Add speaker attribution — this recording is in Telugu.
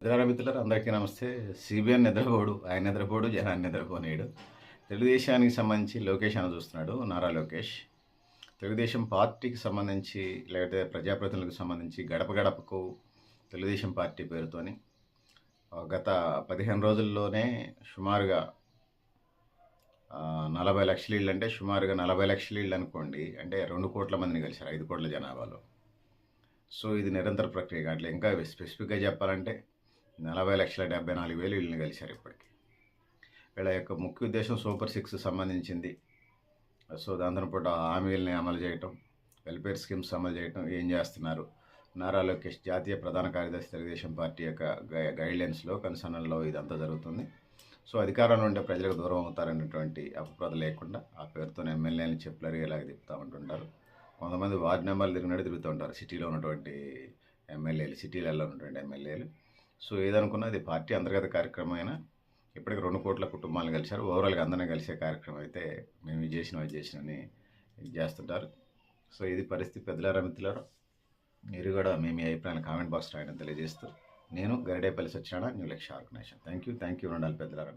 Speaker 1: మిత్రులారా అందరికీ నమస్తే. సిబిఎన్ నిద్రపోడు, ఆయన నిద్రపోడు, జనాన్ని నిద్రపోనీయడు. తెలుగుదేశానికి సంబంధించి లోకేష్ అని చూస్తున్నాడు, నారా లోకేష్. తెలుగుదేశం పార్టీకి సంబంధించి లేకపోతే ప్రజాప్రతినిధులకు సంబంధించి గడప గడపకు తెలుగుదేశం పార్టీ పేరుతోని గత 15 రోజుల్లోనే సుమారుగా 40 లక్షల ఇళ్ళు, అంటే సుమారుగా 40 లక్షల ఇళ్ళు అనుకోండి, అంటే 2 కోట్ల మందిని కలిశారు 5 కోట్ల జనాభాలో. సో ఇది నిరంతర ప్రక్రియ. అట్లా ఇంకా స్పెసిఫిక్గా చెప్పాలంటే 40,74,000 ఇళ్ళని కలిశారు ఇప్పటికి. వీళ్ళ యొక్క ముఖ్య ఉద్దేశం సూపర్ 6 సంబంధించింది. సో దాంతో పాటు హామీలని అమలు చేయటం, వెల్ఫేర్ స్కీమ్స్ అమలు చేయటం ఏం చేస్తున్నారు. నారా లోకేష్ జాతీయ ప్రధాన కార్యదర్శి తెలుగుదేశం పార్టీ యొక్క గైడ్లైన్స్లో, కన్సర్న్లో ఇదంతా జరుగుతుంది. సో అధికారంలో ఉండే ప్రజలకు దూరం అవుతారనేటువంటి అపప్రద లేకుండా ఆ పేరుతో ఎమ్మెల్యేని చెప్పులరిగేలాగా తిప్పుతూ ఉంటుంటారు. కొంతమంది వార్డు నెంబర్లు తిరుగుతూ ఉంటారు, సిటీలో ఉన్నటువంటి ఎమ్మెల్యేలు, సిటీలలో ఉన్నటువంటి ఎమ్మెల్యేలు. సో ఏదనుకున్నా అది పార్టీ అంతర్గత కార్యక్రమం అయినా ఇప్పటికి 2 కోట్ల కుటుంబాలను కలిశారు. ఓవరాల్గా అందరినీ కలిసే కార్యక్రమం అయితే మేము ఇది చేసినని చేస్తుంటారు. సో ఇది పరిస్థితి. పెద్దలారా మిత్రులారా, మీరు కూడా మీ అభిప్రాయాన్ని కామెంట్ బాక్స్ రాయడం తెలియజేస్తూ, నేను గరిడేపల్లి సత్యనారాయణ, న్యూ లక్ష్య ఆర్గనైజేషన్. థ్యాంక్ యూ ఉండాలి పెద్దలారా.